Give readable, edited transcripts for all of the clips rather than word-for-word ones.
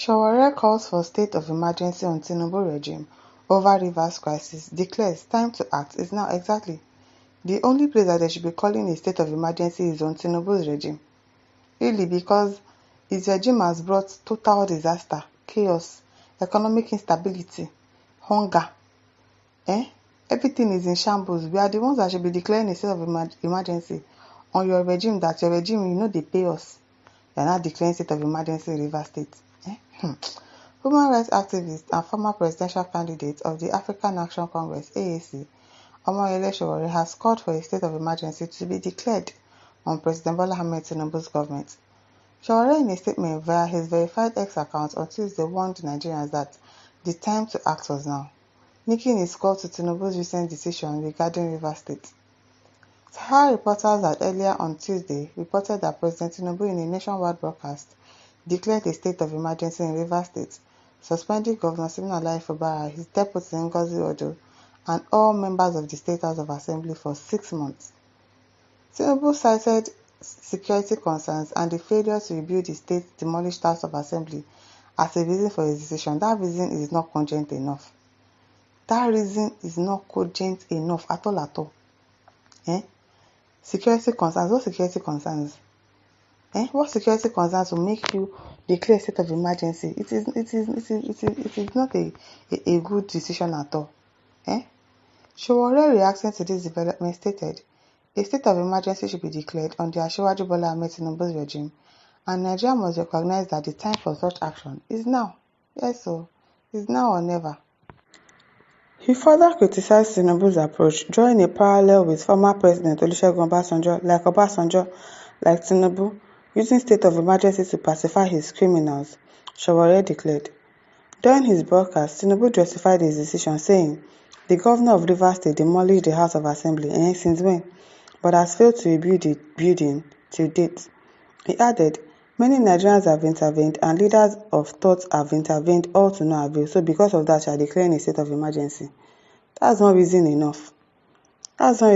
Sowore calls for state of emergency on Tinubu regime over Rivers crisis, declares time to act is now. Exactly. The only place that they should be calling a state of emergency is on Tinubu's regime. Really, because his regime has brought total disaster, chaos, economic instability, hunger. Everything is in shambles. We are the ones that should be declaring a state of emergency on your regime, that your regime, they pay us. They are not declaring state of emergency in Rivers State. Human rights activist and former presidential candidate of the African Action Congress (AAC), Omoyele Sowore, has called for a state of emergency to be declared on President Bola Ahmed Tinubu's government. Sowore, in a statement via his verified X account on Tuesday, warned Nigerians that the time to act was now, making his call to Tinubu's recent decision regarding Rivers State. Sahara reporters had earlier on Tuesday reported that President Tinubu, in a nationwide broadcast, declared a state of emergency in Rivers State, suspending Governor Siminalayi Fubara, his deputy Ngozi Ojo, and all members of the State House of Assembly for 6 months. Tinubu cited security concerns and the failure to rebuild the state's demolished House of Assembly as a reason for his decision. That reason is not cogent enough. At all. Security concerns. What security concerns? What security concerns will make you declare a state of emergency? It is not a good decision at all. Sowore, reacting to this development, stated, a state of emergency should be declared on the Asiwaju Bola Ahmed Tinubu's regime, and Nigeria must recognize that the time for such action is now. Yes, so is now or never. He further criticized Tinubu's approach, drawing a parallel with former President Olusegun Obasanjo, like Tinubu, using state of emergency to pacify his criminals, Sowore declared. During his broadcast, Tinubu justified his decision, saying, the governor of Rivers State demolished the House of Assembly, since when, but has failed to rebuild the building till date. He added, many Nigerians have intervened and leaders of thought have intervened, all to no avail, so because of that, you are declaring a state of emergency. That's not reason enough. According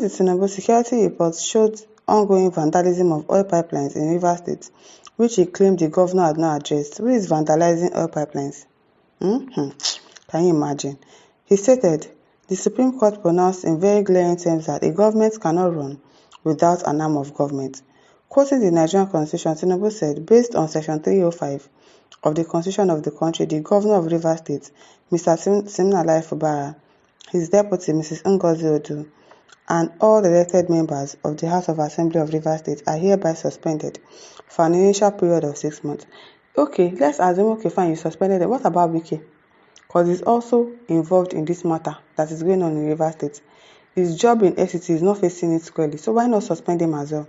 to Tinubu, security reports showed ongoing vandalism of oil pipelines in Rivers State, which he claimed the governor had not addressed. Who is vandalizing oil pipelines? Can you imagine? He stated, the Supreme Court pronounced in very glaring terms that a government cannot run without an arm of government. Quoting the Nigerian Constitution, Tinubu said, based on Section 305 of the Constitution of the country, the governor of Rivers State, Mr. Siminalayi Fubara, his deputy, Mrs. Ngozi Ojo, and all elected members of the House of Assembly of Rivers State are hereby suspended for an initial period of 6 months. Okay, let's assume, fine, you suspended them. What about Wike? Because he's also involved in this matter that is going on in Rivers State. His job in FCT is not facing it squarely, so why not suspend him as well?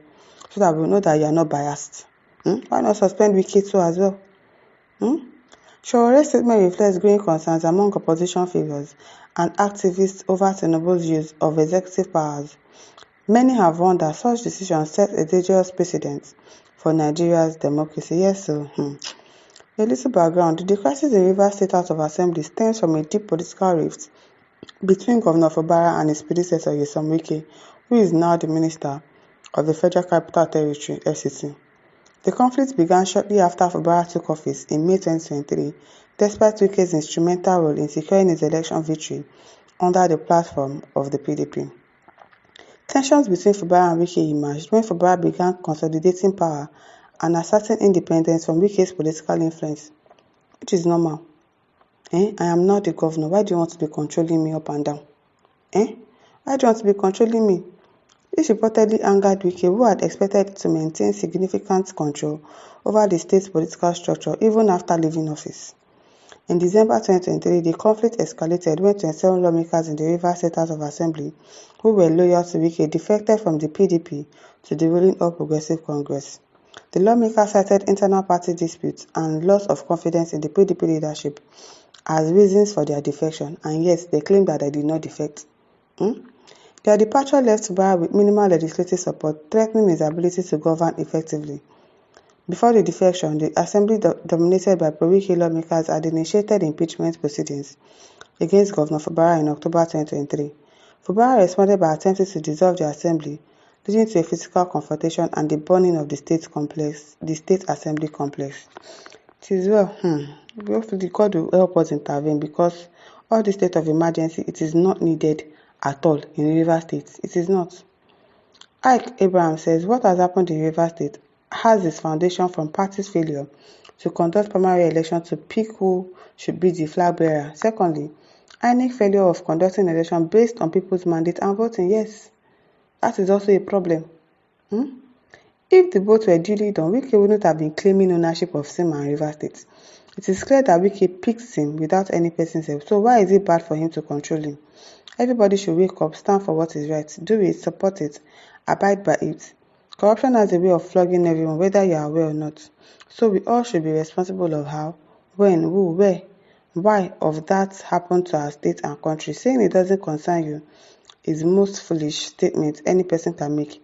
So that we know that you are not biased. Why not suspend Wike too as well? Sowore's statement reflects growing concerns among opposition figures and activists over Tinubu's use of executive powers. Many have warned that such decisions set a dangerous precedent for Nigeria's democracy. Yes, so a little background. The crisis in Rivers State House of Assembly stems from a deep political rift between Governor Fubara and his predecessor Nyesom Wike, who is now the Minister of the Federal Capital Territory, FCT. The conflict began shortly after Fubara took office in May 2023, despite Wike's instrumental role in securing his election victory under the platform of the PDP. Tensions between Fubara and Wike emerged when Fubara began consolidating power and asserting independence from Wike's political influence, which is normal. I am not the governor. Why do you want to be controlling me up and down? Why do you want to be controlling me? This reportedly angered Wike, who had expected to maintain significant control over the state's political structure even after leaving office. In December 2023, the conflict escalated when 27 lawmakers in the Rivers State House of Assembly who were loyal to Wike defected from the PDP to the ruling All Progressive Congress. The lawmakers cited internal party disputes and loss of confidence in the PDP leadership as reasons for their defection, and yet they claimed that they did not defect. Their departure left Fubara with minimal legislative support, threatening his ability to govern effectively. Before the defection, the assembly dominated by pro-Wike lawmakers had initiated impeachment proceedings against Governor Fubara in October 2023. Fubara responded by attempting to dissolve the assembly, leading to a physical confrontation and the burning of the state assembly complex. It is well, hopefully God will help us intervene, because all the state of emergency, it is not needed at all in Rivers State. It is not. Ike Abraham says what has happened in Rivers State has its foundation from party's failure to conduct primary election to pick who should be the flag bearer. Secondly, INEC failure of conducting election based on people's mandate and voting. Yes, that is also a problem. If the votes were duly done, Wike wouldn't have been claiming ownership of Sim and Rivers State. It is clear that Wike picked Sim without any person's help, so why is it bad for him to control him? Everybody should wake up, stand for what is right, do it, support it, abide by it. Corruption has a way of flogging everyone, whether you are aware or not. So we all should be responsible of how, when, who, where, why of that happened to our state and country. Saying it doesn't concern you is the most foolish statement any person can make.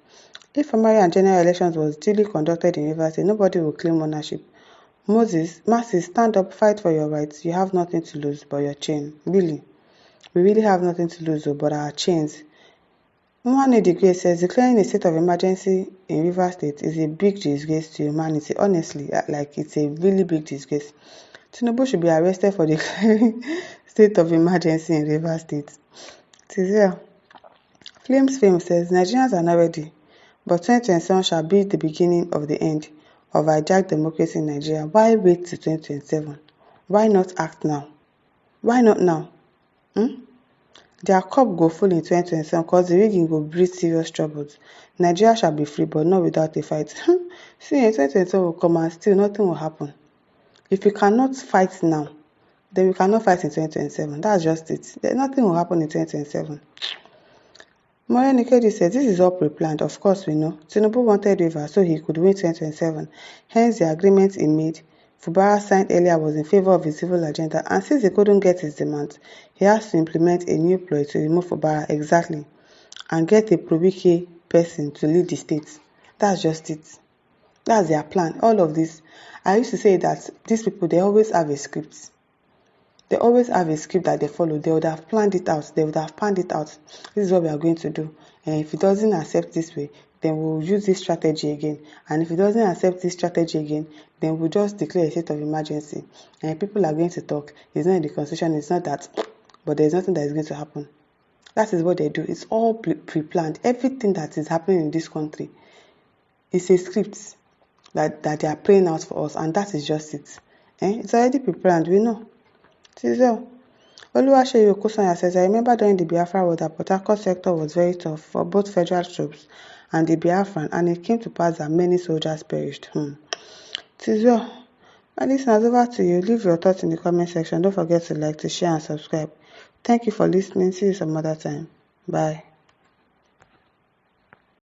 If primary and general elections was duly conducted in Rivers State, nobody will claim ownership. Masses, stand up, fight for your rights. You have nothing to lose but your chain. Really. We really have nothing to lose but our chains. One degree says declaring a state of emergency in Rivers State is a big disgrace to humanity. Honestly, like, it's a really big disgrace. Tinubu should be arrested for declaring state of emergency in Rivers State. It is here. Flames Fame says Nigerians are not ready, but 2027 shall be the beginning of the end of hijacked democracy in Nigeria. Why wait till 2027? Why not act now? Why not now? Their cup go full in 2027 because the rigging go breed serious troubles. Nigeria shall be free, but not without a fight. See, in 2027 will come and still nothing will happen. If we cannot fight now, then we cannot fight in 2027. That's just it. Nothing will happen in 2027. Moren Ikeji said this is all pre-planned. Of course we know. Tinubu wanted Rivers so he could win 2027. Hence the agreement he made Fubara signed earlier was in favor of his civil agenda, and since he couldn't get his demands, he has to implement a new ploy to remove Fubara exactly and get a pro-Wike person to lead the state. That's just it. That's their plan. All of this. I used to say that these people, they always have a script. They always have a script that they follow. They would have planned it out. They would have planned it out. This is what we are going to do. And if it doesn't accept this way, then we'll use this strategy again. And if it doesn't accept this strategy again, then we'll just declare a state of emergency. And people are going to talk. It's not in the constitution. It's not that. But there's nothing that is going to happen. That is what they do. It's all pre-planned. Everything that is happening in this country is a script that they are playing out for us. And that is just it. It's already pre-planned. We know. Tizel. Oluwaseyi Okosanya says, I remember during the Biafra war that Port Harcourt sector was very tough for both federal troops and the Biafran, and it came to pass that many soldiers perished. Tizel. My listeners, over to you. Leave your thoughts in the comment section. Don't forget to like, to share, and subscribe. Thank you for listening. See you some other time. Bye.